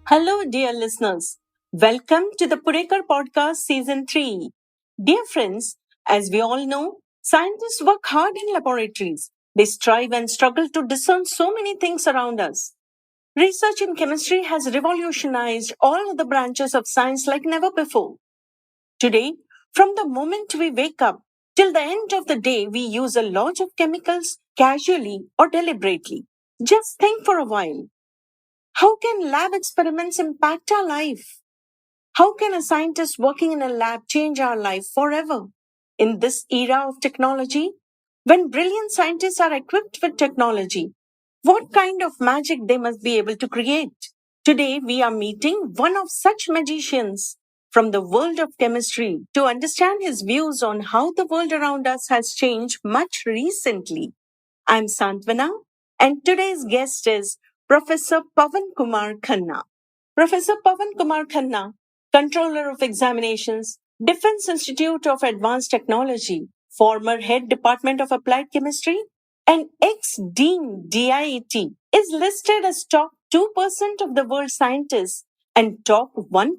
Hello, dear listeners. Welcome to the Punekar podcast season 3. Dear friends, as we all know, scientists work hard in laboratories. They strive and struggle to discern so many things around us. Research in chemistry has revolutionized all other branches of science like never before. Today, from the moment we wake up till the end of the day, we use a lot of chemicals casually or deliberately. Just think for a while. How can lab experiments impact our life? How can a scientist working in a lab change our life forever? In this era of technology, when brilliant scientists are equipped with technology, what kind of magic they must be able to create? Today, we are meeting one of such magicians from the world of chemistry to understand his views on how the world around us has changed much recently. I'm Santvana, and today's guest is Professor Pawan Kumar Khanna. Professor Pawan Kumar Khanna, Controller of Examinations, Defense Institute of Advanced Technology, former Head Department of Applied Chemistry, and ex-Dean DIAT, is listed as top 2% of the world scientists and top 1%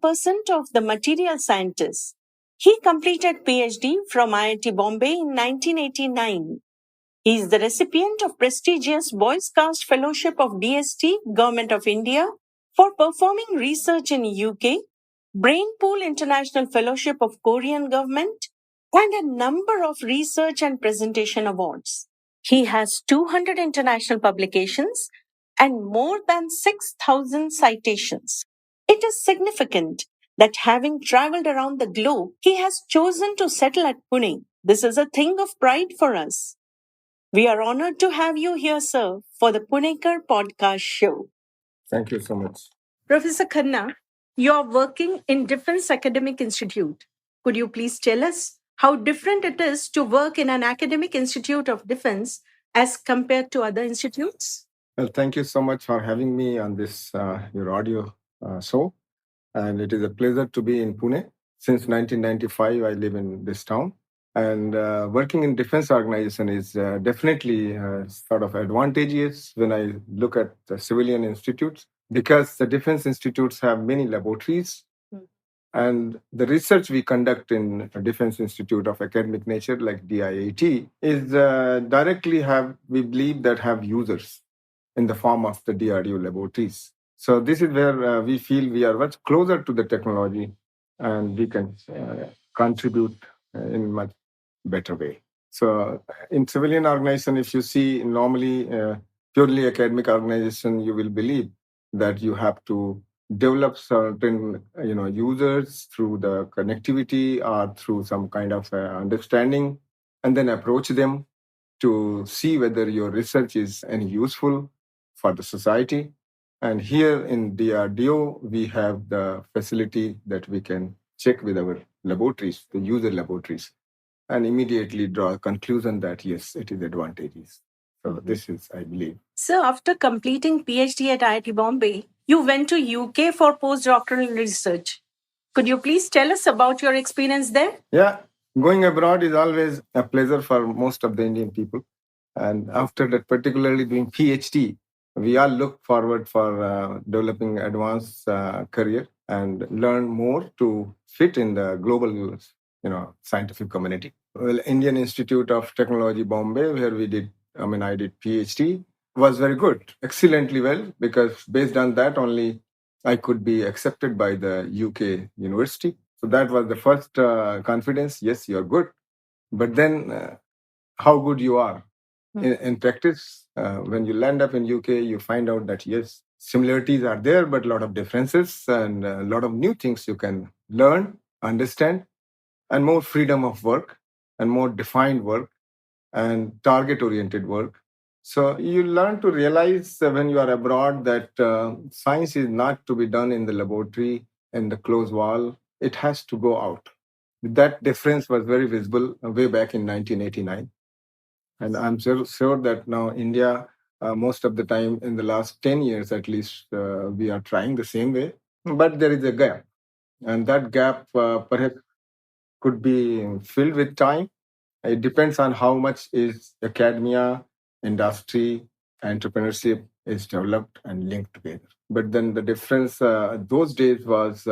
of the material scientists. He completed Ph.D. from I.I.T. Bombay in 1989. He is the recipient of prestigious Boy Scout Fellowship of DST, Govt of India, for performing research in UK, Brainpool International Fellowship of Korean Government, and a number of research and presentation awards. He has 200 international publications and more than 6,000 citations. It is significant that having traveled around the globe, he has chosen to settle at Pune. This is a thing of pride for us. We are honored to have you here, sir, for the Punekar podcast show. Thank you so much. Professor Khanna, you are working in Defense Academic Institute. Could you please tell us how different it is to work in an academic institute of defense as compared to other institutes? Well, thank you so much for having me on this your audio show, and it is a pleasure to be in Pune. Since 1995, I live in this town, and working in defense organization is definitely sort of advantageous when I look at the civilian institutes because the defense institutes have many laboratories. And the research we conduct in a Defense Institute of Academic Nature, like DIAT, is directly we believe that have users in the form of the DRDO laboratories. So this is where we feel we are much closer to the technology and we can contribute in much better way. So in civilian organization, if you see normally purely academic organization, you will believe that you have to develop certain users through the connectivity or through some kind of understanding and then approach them to see whether your research is any useful for the society. And here in DRDO, we have the facility that we can check with our laboratories, the user laboratories, and immediately draw a conclusion that yes, it is advantageous. So this is, I believe. So after completing PhD at IIT Bombay, you went to UK for postdoctoral research. Could you please tell us about your experience there? Yeah, going abroad is always a pleasure for most of the Indian people. And after that, particularly doing PhD, we all look forward for developing advanced career and learn more to fit in the global, scientific community. Well, Indian Institute of Technology, Bombay, where I did PhD, was very good, excellently well, because based on that only I could be accepted by the UK university. So that was the first confidence. Yes, you're good. But then how good you are. In practice, when you land up in UK, you find out that yes, similarities are there, but a lot of differences and a lot of new things you can learn, understand, and more freedom of work and more defined work and target-oriented work. So you learn to realize when you are abroad that science is not to be done in the laboratory in the closed wall. It has to go out. That difference was very visible way back in 1989. And I'm sure that now India, most of the time in the last 10 years at least, we are trying the same way. But there is a gap. And that gap perhaps could be filled with time. It depends on how much is academia, industry, entrepreneurship is developed and linked together. But then the difference those days was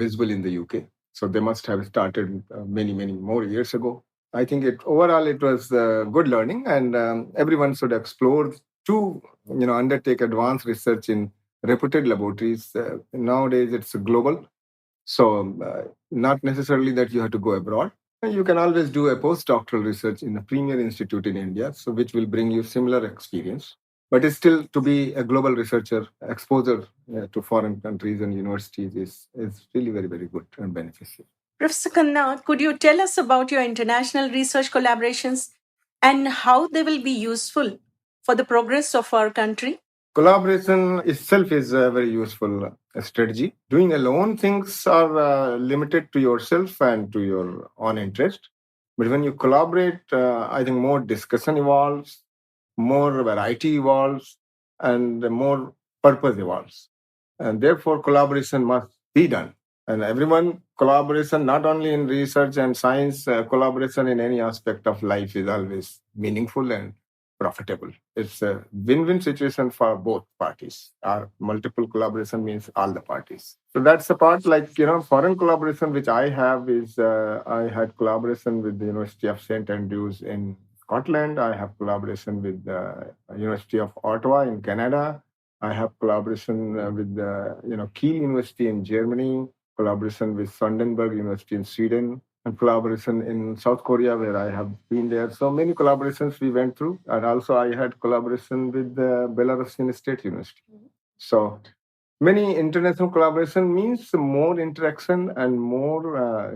visible in the UK. So they must have started many more years ago. I think overall it was good learning, and everyone should explore to undertake advanced research in reputed laboratories. Nowadays it's global, so not necessarily that you have to go abroad. You can always do a postdoctoral research in a premier institute in India, so which will bring you similar experience. But it's still to be a global researcher, exposure to foreign countries and universities is really very good and beneficial. Professor Khanna, could you tell us about your international research collaborations and how they will be useful for the progress of our country? Collaboration itself is a very useful strategy. Doing alone things are limited to yourself and to your own interest. But when you collaborate, I think more discussion evolves, more variety evolves, and more purpose evolves. And therefore, collaboration must be done. And everyone, collaboration, not only in research and science, collaboration in any aspect of life is always meaningful and profitable. It's a win-win situation for both parties. Our multiple collaboration means all the parties. So that's the part, foreign collaboration, which I have is, I had collaboration with the University of St. Andrews in Scotland. I have collaboration with the University of Ottawa in Canada. I have collaboration with the Kiel University in Germany, collaboration with Sonderberg University in Sweden, and collaboration in South Korea, where I have been there. So many collaborations we went through. And also I had collaboration with the Belarusian State University. So many international collaboration means more interaction and more,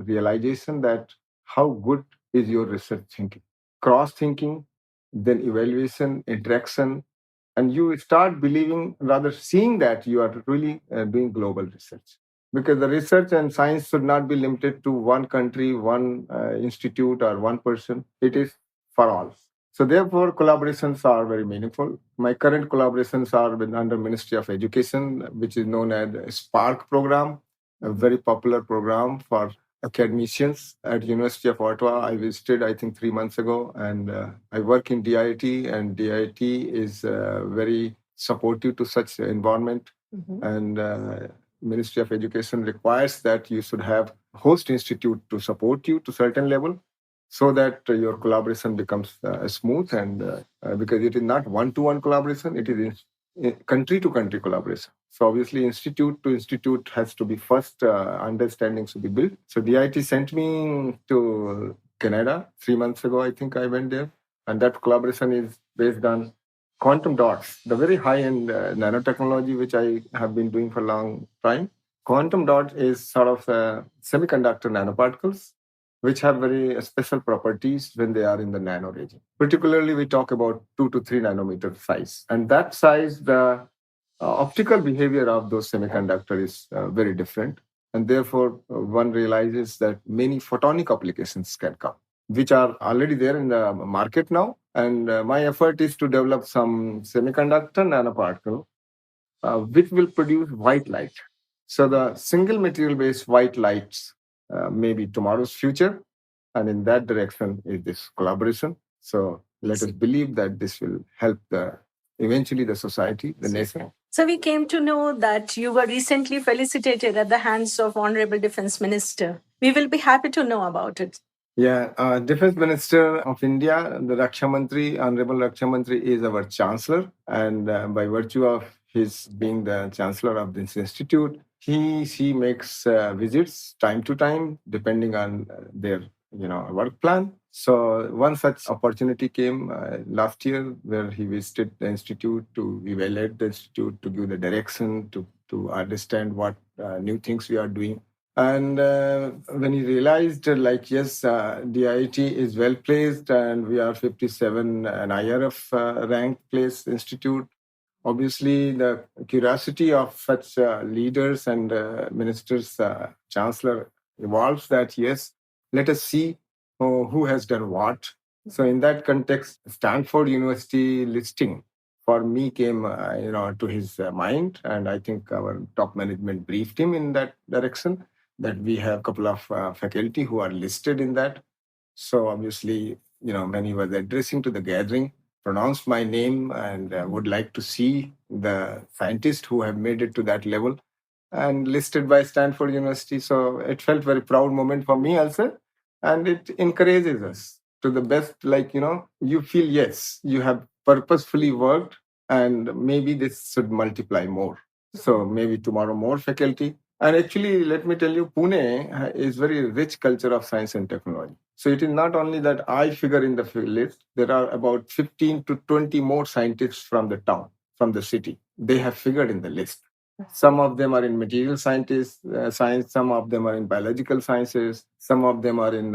realization that how good is your research thinking. Cross thinking, then evaluation, interaction, and you start believing, rather seeing that you are really doing global research. Because the research and science should not be limited to one country, one institute, or one person. It is for all. So therefore, collaborations are very meaningful. My current collaborations are with under Ministry of Education, which is known as Spark program, a very popular program for academicians at University of Ottawa. I visited, I think, 3 months ago, and I work in DIAT, and DIAT is very supportive to such environment. And Ministry of Education requires that you should have host institute to support you to certain level, so that your collaboration becomes smooth, and because it is not one-to-one collaboration, it is country-to-country collaboration. So obviously, institute to institute has to be first understanding should be built. So DIT sent me to Canada 3 months ago. I think I went there, and that collaboration is based on quantum dots, the very high-end nanotechnology which I have been doing for a long time. Quantum dot is sort of semiconductor nanoparticles which have very special properties when they are in the nano region. Particularly, we talk about 2 to 3 nanometer size. And that size, the optical behavior of those semiconductors is very different. And therefore, one realizes that many photonic applications can come, which are already there in the market now. And my effort is to develop some semiconductor nanoparticle which will produce white light. So the single material-based white lights may be tomorrow's future. And in that direction is this collaboration. So let us believe that this will help eventually the society, the nation. So we came to know that you were recently felicitated at the hands of Honorable Defense Minister. We will be happy to know about it. Yeah, Defense Minister of India, the Raksha Mantri, Honorable Raksha Mantri is our Chancellor. And by virtue of his being the Chancellor of this institute, she makes visits time to time, depending on their work plan. So one such opportunity came last year where he visited the institute to evaluate the institute, to give the direction, to understand what new things we are doing. And when he realized, yes, DIT is well placed and we are 57 an IRF ranked place institute, obviously the curiosity of such leaders and ministers, chancellor evolves that, yes, let us see who has done what. So in that context, Stanford University listing for me came to his mind, and I think our top management briefed him in that direction, that we have a couple of faculty who are listed in that. So obviously, when he was addressing to the gathering, pronounced my name and would like to see the scientists who have made it to that level and listed by Stanford University. So it felt very proud moment for me also. And it encourages us to the best, like, you feel, yes, you have purposefully worked and maybe this should multiply more. So maybe tomorrow more faculty. And actually, let me tell you, Pune is very rich culture of science and technology. So it is not only that I figure in the list, there are about 15 to 20 more scientists from the town, from the city. They have figured in the list. Some of them are in material science, some of them are in biological sciences, some of them are in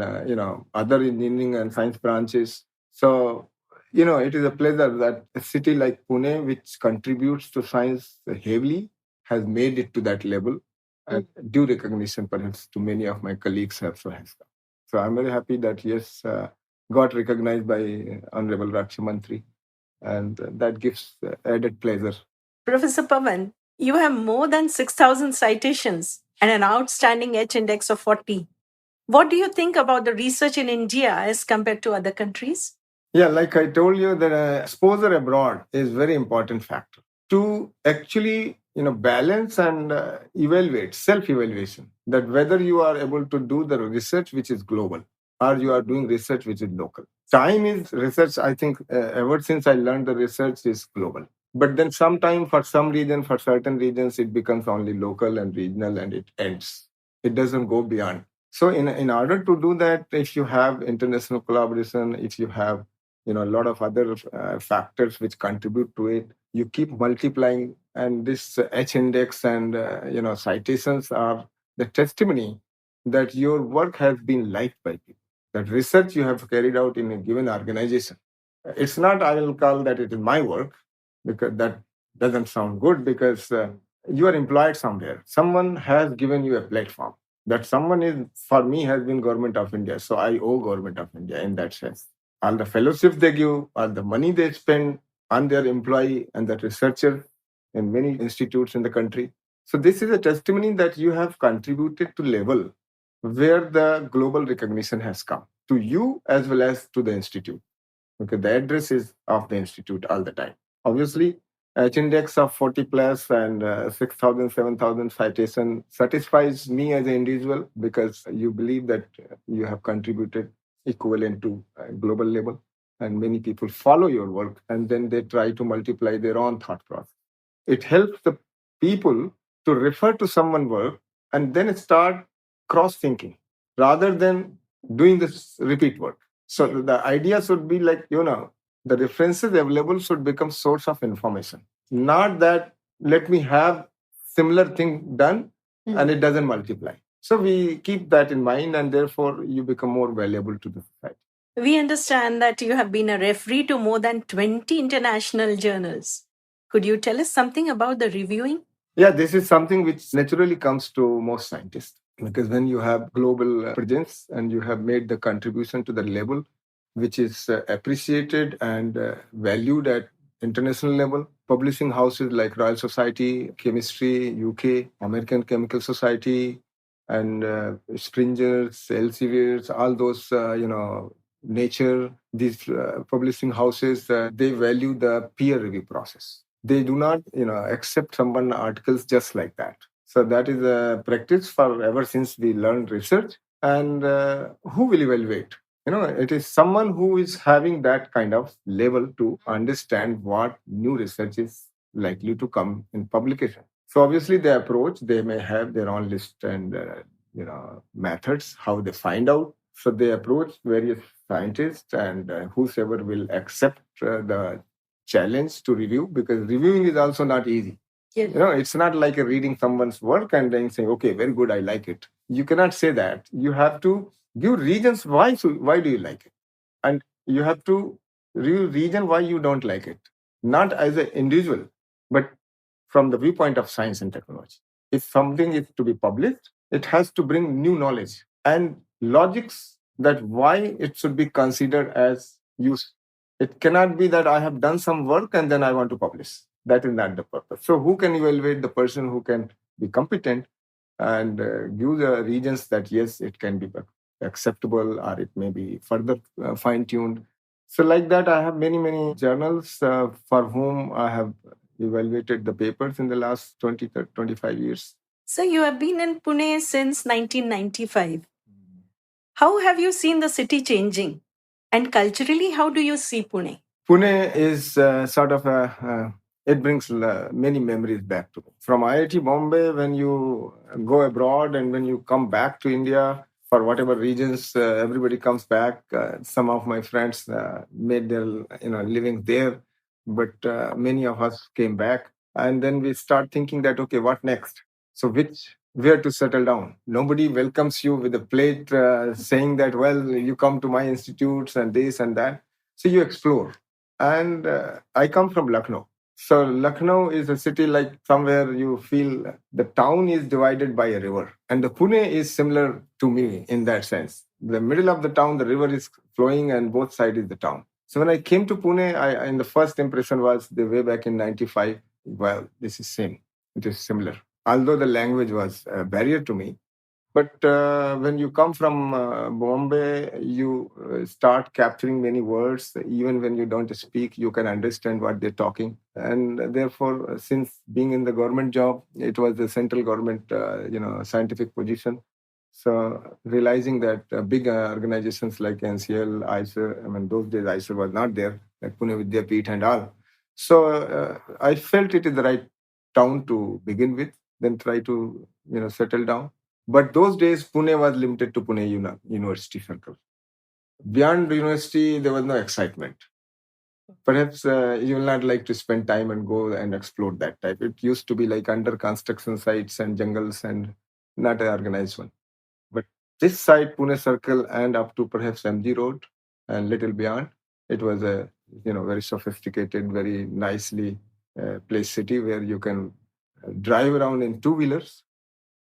other engineering and science branches. So it is a pleasure that a city like Pune, which contributes to science heavily, has made it to that level, and due recognition perhaps to many of my colleagues also has come. So I'm very happy that yes, got recognized by Honorable Rakshi Mantri, and that gives added pleasure. Professor Pawan, you have more than 6,000 citations and an outstanding H index of 40. What do you think about the research in India as compared to other countries? Yeah, like I told you, that exposure abroad is very important factor to actually balance and evaluate self-evaluation, that whether you are able to do the research which is global or you are doing research which is local. Time is research. I think ever since I learned the research is global, but then sometime for some reason, for certain regions, it becomes only local and regional and it ends. It doesn't go beyond. So in order to do that, if you have international collaboration, if you have a lot of other factors which contribute to it, you keep multiplying, and this H index and citations are the testimony that your work has been liked by people, that research you have carried out in a given organization. It's not, I will call that it is my work, because that doesn't sound good, because you are employed somewhere, someone has given you a platform. That someone is, for me, has been Government of India, so I owe Government of India in that sense. All the fellowships they give, all the money they spend on their employee and the researcher in many institutes in the country. So this is a testimony that you have contributed to level where the global recognition has come to you as well as to the institute. Okay, the address is of the institute all the time. Obviously, H index of 40 plus and 6,000, 7,000 citation satisfies me as an individual, because you believe that you have contributed equivalent to global level, and many people follow your work and then they try to multiply their own thought process. It helps the people to refer to someone work and then start cross thinking rather than doing this repeat work. So the idea should be like, the references available should become source of information, not that let me have similar thing done and it doesn't multiply. So we keep that in mind, and therefore you become more valuable to the society. We understand that you have been a referee to more than 20 international journals. Could you tell us something about the reviewing? Yeah, this is something which naturally comes to most scientists, because when you have global presence and you have made the contribution to the level which is appreciated and valued at international level, publishing houses like Royal Society, Chemistry, UK, American Chemical Society, and Springers, Elsevier's, all those, Nature, these publishing houses, they value the peer review process. They do not, accept someone articles just like that. So that is a practice for ever since we learned research. And who will evaluate? It is someone who is having that kind of level to understand what new research is likely to come in publication. So obviously, the approach, they may have their own list and methods how they find out. So they approach various scientists and whosoever will accept the challenge to review, because reviewing is also not easy. Yes. It's not like reading someone's work and then saying, okay, very good, I like it. You cannot say that. You have to give reasons why do you like it, and you have to give reason why you don't like it, not as an individual, but from the viewpoint of science and technology. If something is to be published, it has to bring new knowledge and logics that why it should be considered as use. It cannot be that I have done some work and then I want to publish. That is not the purpose. So who can evaluate? The person who can be competent and give the reasons that yes, it can be acceptable or it may be further fine-tuned. So like that, I have many journals for whom I have evaluated the papers in the last 20, 25 years. So you have been in Pune since 1995. How have you seen the city changing? And culturally, how do you see Pune? Pune is sort of it brings many memories back to me. From I.I.T. Bombay, when you go abroad and when you come back to India, for whatever reasons, everybody comes back. Some of my friends made their living there, but many of us came back. And then we start thinking that, okay, what next? So where to settle down? Nobody welcomes you with a plate saying that, well, you come to my institutes and this and that. So you explore. And I come from Lucknow. So Lucknow is a city like somewhere you feel the town is divided by a river. And the Pune is similar to me in that sense. The middle of the town, the river is flowing and both sides is the town. So when I came to Pune, and the first impression was the way back in 95, well, this is same. It is similar. Although the language was a barrier to me, but when you come from Bombay, you start capturing many words. Even when you don't speak, you can understand what they're talking. And therefore, since being in the government job, it was the central government, scientific position. So realizing that big organizations like NCL, ISER, I mean, those days ISER was not there, like Pune Vidyapith and all. So I felt it is the right town to begin with, then try to, settle down. But those days, Pune was limited to Pune University Circle. Beyond the university, there was no excitement. Perhaps you will not like to spend time and go and explore that type. It used to be like under construction sites and jungles and not an organized one. But this side, Pune Circle and up to perhaps MG Road and little beyond, it was a very sophisticated, very nicely placed city where you can drive around in two-wheelers,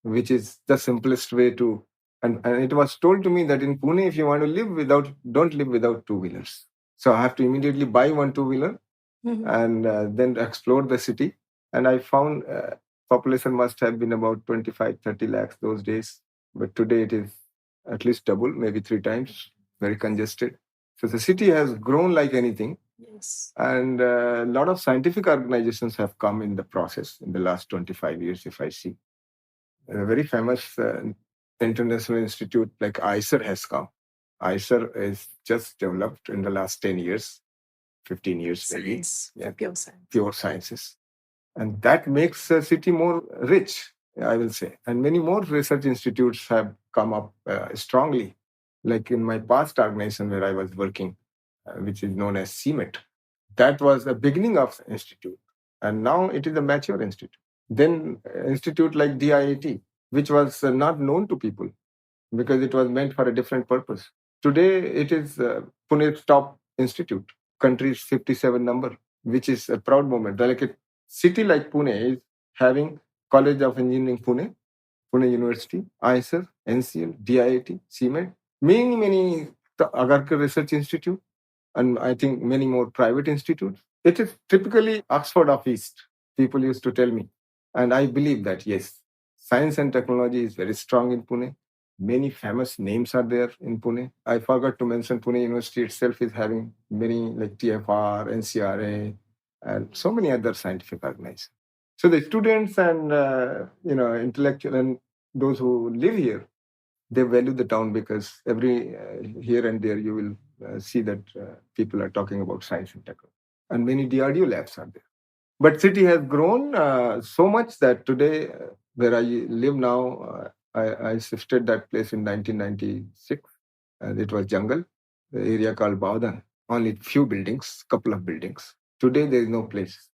which is the simplest way to. And it was told to me that in Pune, if you want to don't live without two-wheelers. So I have to immediately buy one two-wheeler and then explore the city. And I found population must have been about 25, 30 lakhs those days. But today it is at least double, maybe three times, very congested. So the city has grown like anything. Yes. And a lot of scientific organizations have come in the process in the last 25 years, if I see. A very famous international institute like ISER has come. ISER is just developed in the last 10 years, 15 years maybe. Science, yeah. Pure science. Pure sciences. And that makes the city more rich, I will say. And many more research institutes have come up strongly. Like in my past organization where I was working, which is known as CMET, that was the beginning of the institute. And now it is a mature institute. Then institute like DIAT, which was not known to people because it was meant for a different purpose. Today, it is Pune's top institute, country's 57 number, which is a proud moment. Like a city like Pune is having College of Engineering Pune, Pune University, ISER, NCL, DIAT, CMET, many Agarkar Research Institute, and I think many more private institutes. It is typically Oxford of East, people used to tell me. And I believe that, yes, science and technology is very strong in Pune. Many famous names are there in Pune. I forgot to mention Pune University itself is having many like TFR, NCRA, and so many other scientific organizations. So the students and intellectual and those who live here, they value the town because every here and there you will see that people are talking about science and technology, and many DRDO labs are there. But city has grown so much that today, where I live now, I shifted that place in 1996, and it was jungle, the area called Baudan. Only few buildings, couple of buildings. Today there is no place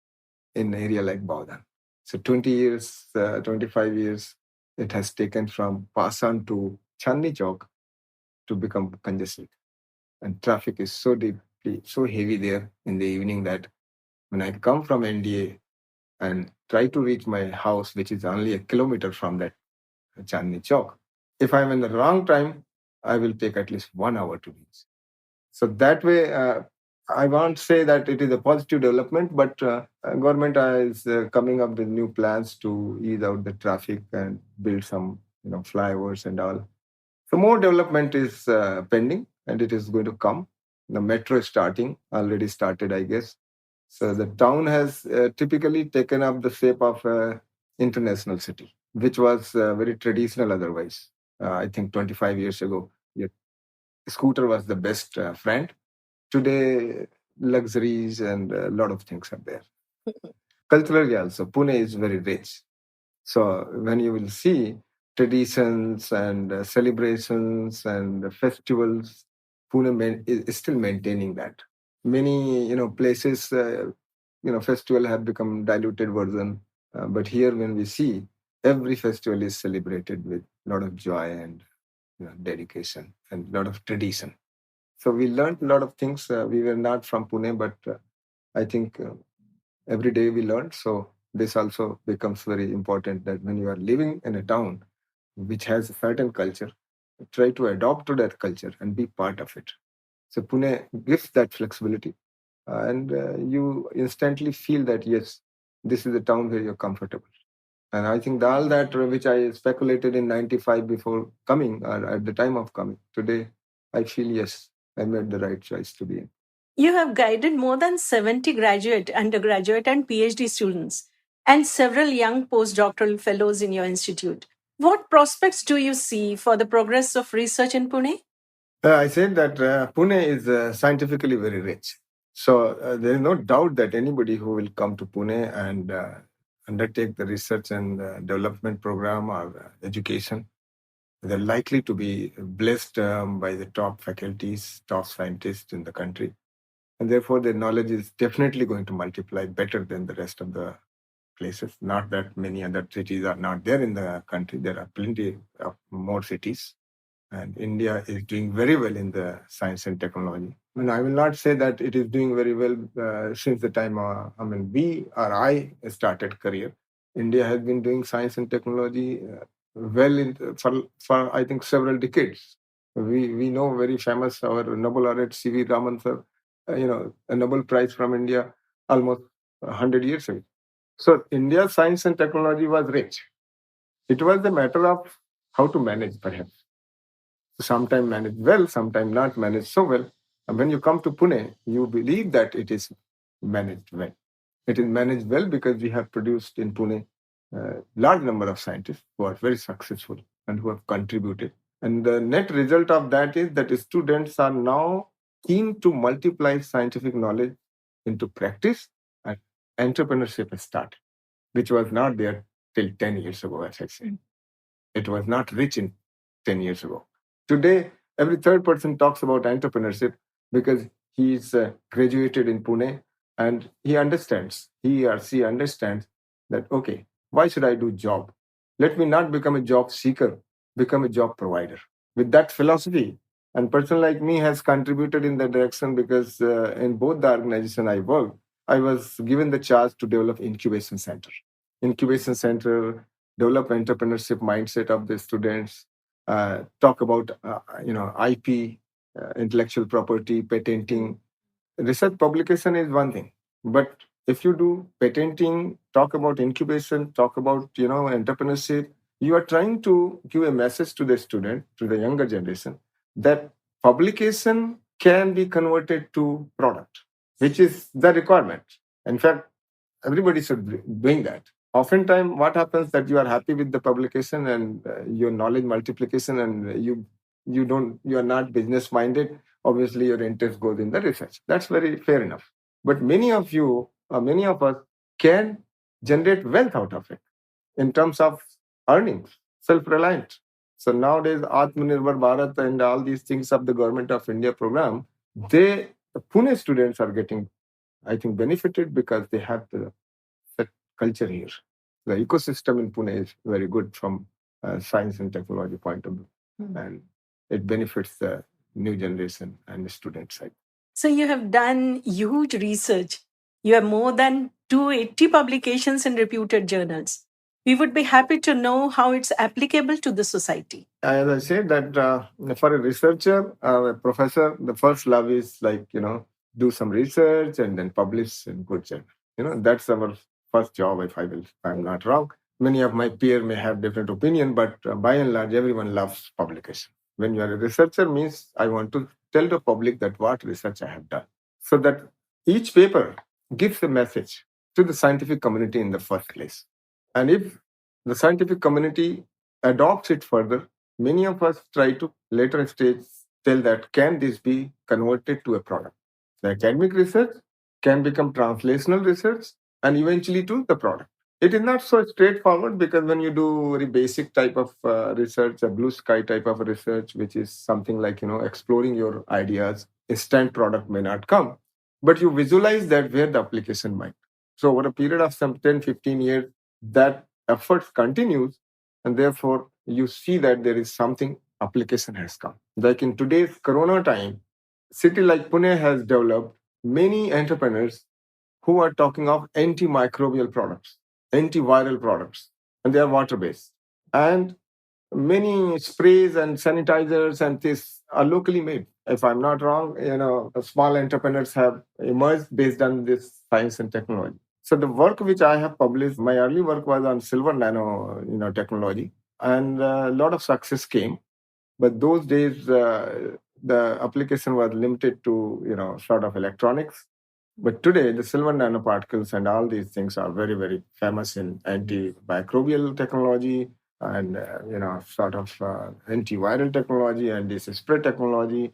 in an area like Baudan. So 20 years, 25 years, it has taken from Pasan to Chandni Chowk to become congested. And traffic is so deeply, so heavy there in the evening that when I come from NDA and try to reach my house, which is only a kilometer from that Chandni Chowk, if I'm in the wrong time, I will take at least 1 hour to reach. So that way, I won't say that it is a positive development, but government is coming up with new plans to ease out the traffic and build some flyovers and all. So more development is pending, and it is going to come. The metro is already started, I guess. So the town has typically taken up the shape of an international city, which was very traditional otherwise. I think 25 years ago, your scooter was the best friend. Today, luxuries and a lot of things are there. Culturally also, Pune is very rich. So when you will see traditions and celebrations and festivals, Pune is still maintaining that. Many places, festival have become diluted version, but here when we see every festival is celebrated with a lot of joy and dedication and a lot of tradition. So we learned a lot of things. We were not from Pune, but I think every day we learned. So this also becomes very important that when you are living in a town which has a certain culture, try to adopt to that culture and be part of it. So Pune gives that flexibility, and you instantly feel that yes, this is a town where you're comfortable. And I think all that which I speculated in '95 before coming, or at the time of coming, today I feel yes, I made the right choice to be in. You have guided more than 70 graduate, undergraduate, and PhD students, and several young postdoctoral fellows in your institute. What prospects do you see for the progress of research in Pune? I said that Pune is scientifically very rich. So there is no doubt that anybody who will come to Pune and undertake the research and development program or education, they're likely to be blessed by the top faculties, top scientists in the country. And therefore, their knowledge is definitely going to multiply better than the rest of the places. Not that many other cities are not there in the country. There are plenty of more cities. And India is doing very well in the science and technology. And I will not say that it is doing very well since the time, I started career. India has been doing science and technology well for I think several decades. We know very famous our Nobel laureate C.V. Raman sir, a Nobel Prize from India almost 100 years ago. So India's science and technology was rich. It was a matter of how to manage, perhaps. Sometimes managed well, sometimes not managed so well. And when you come to Pune, you believe that it is managed well. It is managed well because we have produced in Pune a large number of scientists who are very successful and who have contributed. And the net result of that is that students are now keen to multiply scientific knowledge into practice, and entrepreneurship has started, which was not there till 10 years ago, as I said. It was not rich in 10 years ago. Today, every third person talks about entrepreneurship because he's graduated in Pune and he or she understands that, okay, why should I do job? Let me not become a job seeker, become a job provider. With that philosophy, and person like me has contributed in that direction because in both the organization I worked, I was given the chance to develop incubation center. Incubation center, develop entrepreneurship mindset of the students, talk about IP, intellectual property, patenting. Research publication is one thing, but if you do patenting, talk about incubation, talk about entrepreneurship, you are trying to give a message to the student, to the younger generation, that publication can be converted to product, which is the requirement. In fact, everybody should be doing that. Oftentimes, what happens that you are happy with the publication and your knowledge multiplication, and you are not business minded. Obviously, your interest goes in the research. That's very fair enough. But many of you, many of us, can generate wealth out of it in terms of earnings, self-reliant. So nowadays, Atmanirbhar Bharat and all these things of the Government of India program, the Pune students are getting, I think, benefited because they have the culture here. The ecosystem in Pune is very good from science and technology point of view, and it benefits the new generation and the student side. So you have done huge research. You have more than 280 publications in reputed journals. We would be happy to know how it's applicable to the society. As I said, that for a researcher, a professor, the first love is like, do some research and then publish in good journal. That's our first job, if I'm not wrong. Many of my peers may have different opinion, but by and large, everyone loves publication. When you are a researcher, means I want to tell the public that what research I have done. So that each paper gives a message to the scientific community in the first place. And if the scientific community adopts it further, many of us try to later stage tell that can this be converted to a product? The academic research can become translational research and eventually to the product. It is not so straightforward because when you do very basic type of research, a blue sky type of research, which is something like exploring your ideas, instant product may not come, but you visualize that where the application might. So over a period of some 10, 15 years, that effort continues, and therefore you see that there is something application has come. Like in today's Corona time, city like Pune has developed many entrepreneurs who are talking of antimicrobial products, antiviral products, and they are water-based. And many sprays and sanitizers and this are locally made. If I'm not wrong, small entrepreneurs have emerged based on this science and technology. So the work which I have published, my early work was on silver nano, technology, and a lot of success came. But those days, the application was limited to sort of electronics. But today, the silver nanoparticles and all these things are very, very famous in antimicrobial technology and sort of antiviral technology and this spray technology.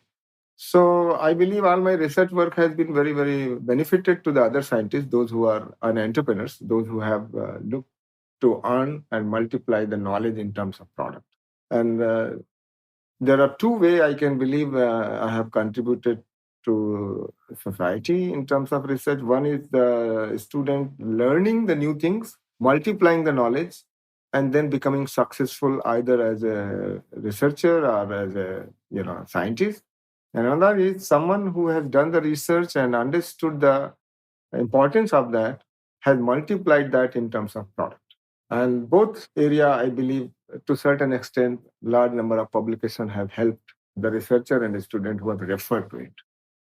So I believe all my research work has been very, very benefited to the other scientists, those who are entrepreneurs, those who have looked to earn and multiply the knowledge in terms of product. And there are two ways I can believe I have contributed to society in terms of research. One is the student learning the new things, multiplying the knowledge, and then becoming successful either as a researcher or as a scientist. And another is someone who has done the research and understood the importance of that, has multiplied that in terms of product. And both area, I believe, to certain extent, large number of publications have helped the researcher and the student who have referred to it.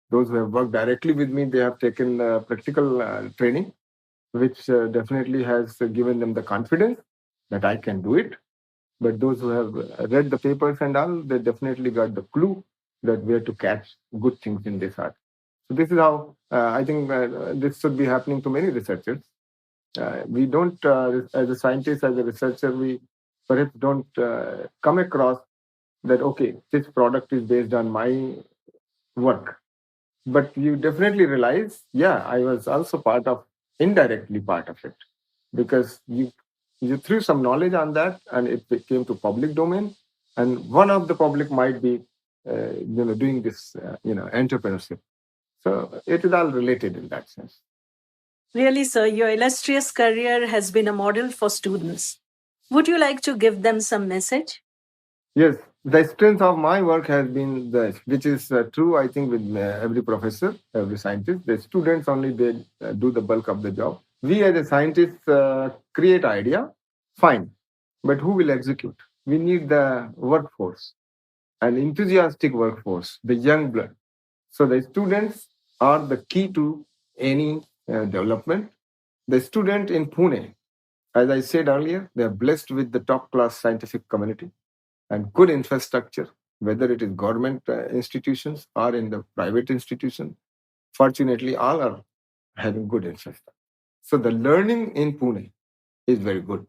Those who have worked directly with me, they have taken practical training, which definitely has given them the confidence that I can do it. But those who have read the papers and all, they definitely got the clue that where to catch good things in this art. So this is how I think this should be happening to many researchers. We don't, as a scientist, as a researcher, we perhaps don't come across that, okay, this product is based on my work. But you definitely realize, yeah, I was also indirectly part of it, because you threw some knowledge on that and it came to public domain. And one of the public might be, doing this, entrepreneurship. So it is all related in that sense. Really, sir, your illustrious career has been a model for students. Would you like to give them some message? Yes, the strength of my work has been which is true, I think, with every professor, every scientist. The students only they do the bulk of the job. We as a scientist create idea, fine, but who will execute? We need the workforce, an enthusiastic workforce, the young blood. So the students are the key to any development. The student in Pune, as I said earlier, they are blessed with the top class scientific community and good infrastructure, whether it is government institutions or in the private institution. Fortunately, all are having good infrastructure. So the learning in Pune is very good.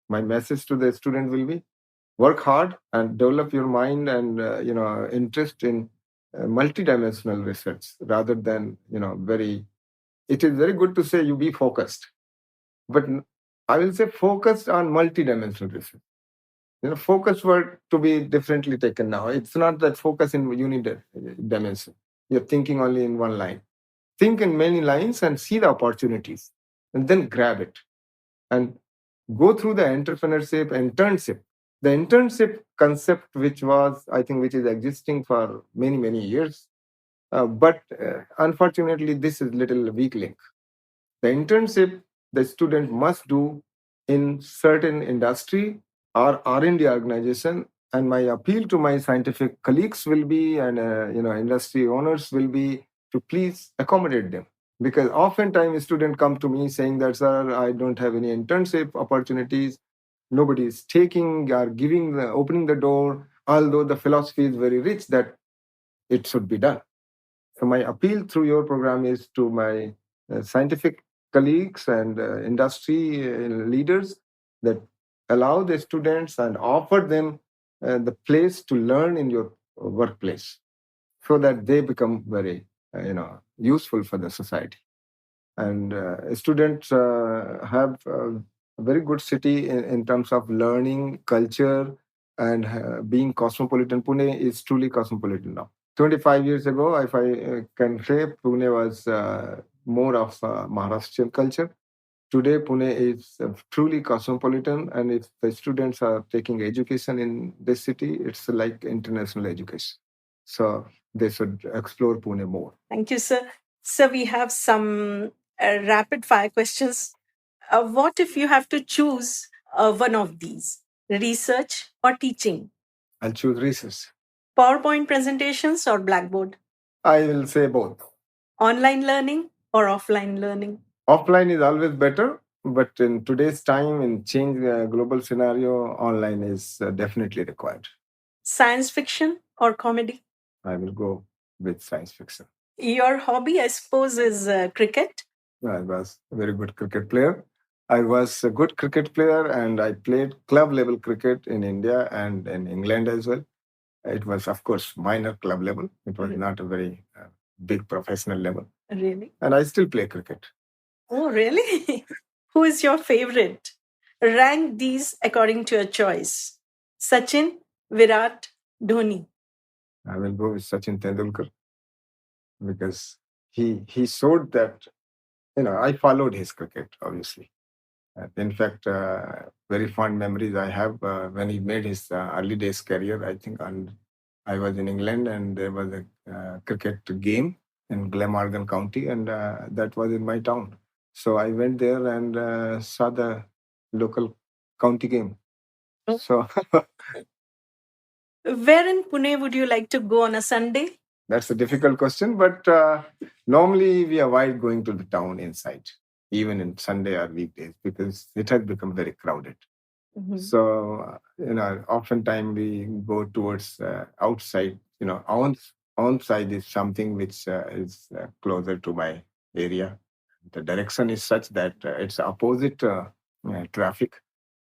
My message to the student will be work hard and develop your mind and interest in multidimensional research rather than very. It is very good to say you be focused, but I will say focused on multidimensional research. Focus word to be differently taken now. It's not that focus in unidimension. You're thinking only in one line. Think in many lines and see the opportunities and then grab it and go through the internship. The internship concept, which is existing for many, many years. But unfortunately, this is little weak link. The internship the student must do in certain industry or R&D organization. And my appeal to my scientific colleagues will be, and industry owners will be, to please accommodate them. Because oftentimes students come to me saying that, sir, I don't have any internship opportunities. Nobody is taking or opening the door, although the philosophy is very rich that it should be done. So my appeal through your program is to my scientific colleagues and industry leaders that allow the students and offer them the place to learn in your workplace so that they become very useful for the society. And students have a very good city in terms of learning, culture, and being cosmopolitan. Pune is truly cosmopolitan now. 25 years ago, if I can say, Pune was more of Maharashtrian culture. Today, Pune is truly cosmopolitan, and if the students are taking education in this city, it's like international education. So they should explore Pune more. Thank you, sir. So we have some rapid fire questions. What if you have to choose one of these, research or teaching? I'll choose research. PowerPoint presentations or Blackboard? I will say both. Online learning or offline learning? Offline is always better, but in today's time, in change global scenario, online is definitely required. Science fiction or comedy? I will go with science fiction. Your hobby, I suppose, is cricket. I was a very good cricket player. I was a good cricket player, and I played club level cricket in India and in England as well. It was, of course, minor club level. It was not a very big professional level. Really? And I still play cricket. Oh, really? Who is your favorite? Rank these according to your choice. Sachin, Virat, Dhoni. I will go with Sachin Tendulkar because he showed that, I followed his cricket, obviously. In fact, very fond memories I have when he made his early days career. I think I was in England and there was a cricket game in Glamorgan County, and that was in my town. So I went there and saw the local county game. So where in Pune would you like to go on a Sunday? That's a difficult question, but normally we avoid going to the town inside, even in Sunday or weekdays, because it has become very crowded. Mm-hmm. So, oftentimes we go towards outside, on side is something which is closer to my area. The direction is such that it's opposite traffic.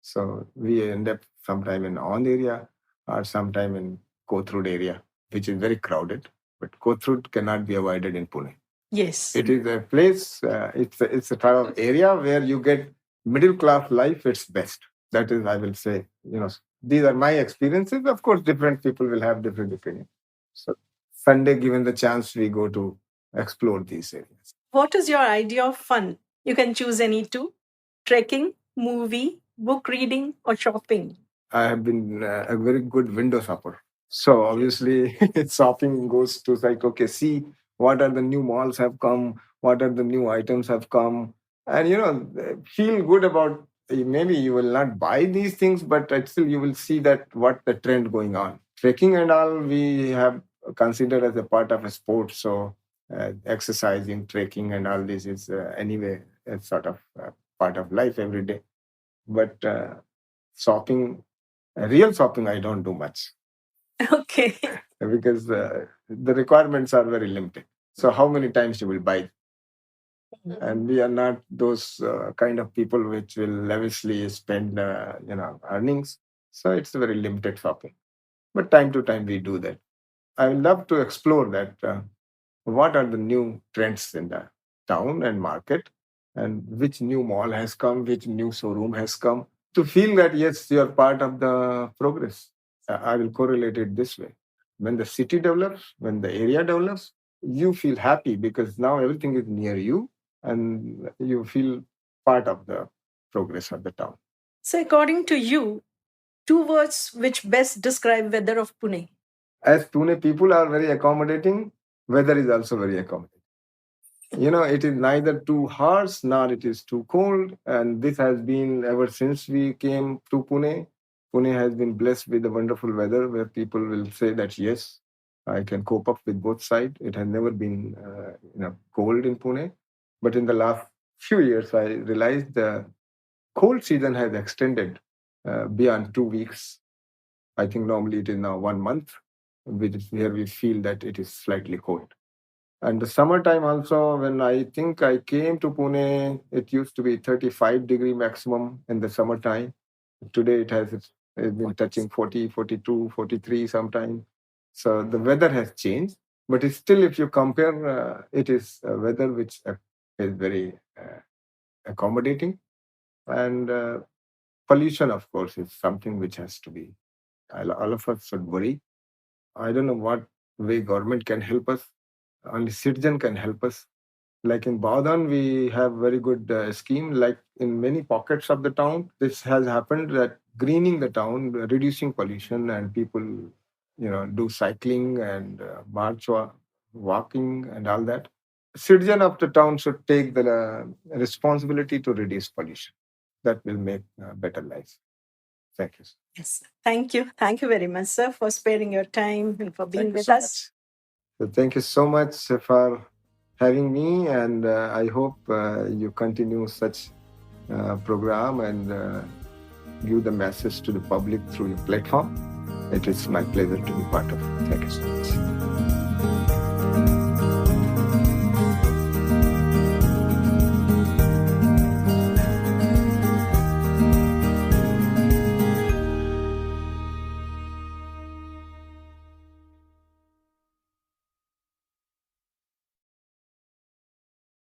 So we end up sometime in on area or sometime in Kothurud area, which is very crowded. But Kothurud cannot be avoided in Pune. Yes. It is a place, it's a type of area where you get middle class life, it's best. That is, I will say, these are my experiences. Of course, different people will have different opinions. So Sunday, given the chance, we go to explore these areas. What is your idea of fun? You can choose any two: trekking, movie, book reading, or shopping. I have been a very good window shopper. So obviously, shopping goes to like, okay, see what are the new malls have come, what are the new items have come, and feel good about. Maybe you will not buy these things, but still you will see that what the trend going on. Trekking and all we have considered as a part of a sport. So exercising, trekking, and all this is anyway a sort of part of life every day. But shopping, real shopping, I don't do much. Okay. Because the requirements are very limited. So how many times you will buy? And we are not those kind of people which will lavishly spend, earnings. So it's a very limited shopping. But time to time we do that. I would love to explore that. What are the new trends in the town and market, and which new mall has come, which new showroom has come, to feel that yes, you are part of the progress. I will correlate it this way. When the city develops, when the area develops, you feel happy because now everything is near you and you feel part of the progress of the town. So according to you, two words which best describe weather of Pune. As Pune people are very accommodating, weather is also very accommodating. It is neither too harsh nor it is too cold. And this has been ever since we came to Pune. Pune has been blessed with the wonderful weather where people will say that, yes, I can cope up with both sides. It has never been cold in Pune. But in the last few years, I realized the cold season has extended beyond 2 weeks. I think normally it is now 1 month. where we feel that it is slightly cold. And the summertime also, when I think I came to Pune, it used to be 35-degree maximum in the summertime. Today it's been touching 40, 42, 43 sometimes. So the weather has changed, but it's still, if you compare, it is a weather which is very accommodating. And pollution, of course, is something which has to be, all of us should worry. I don't know what way government can help us. Only citizen can help us. Like in Baudan, we have very good scheme. Like in many pockets of the town, this has happened, that greening the town, reducing pollution, and people, do cycling and walking and all that. Citizen of the town should take the responsibility to reduce pollution. That will make a better life. Thank you. Yes. Thank you. Thank you very much, sir, for sparing your time and for being Thank you with so us. much. So thank you so much for having me, and I hope you continue such program and give the message to the public through your platform. It is my pleasure to be part of it. Thank you so much.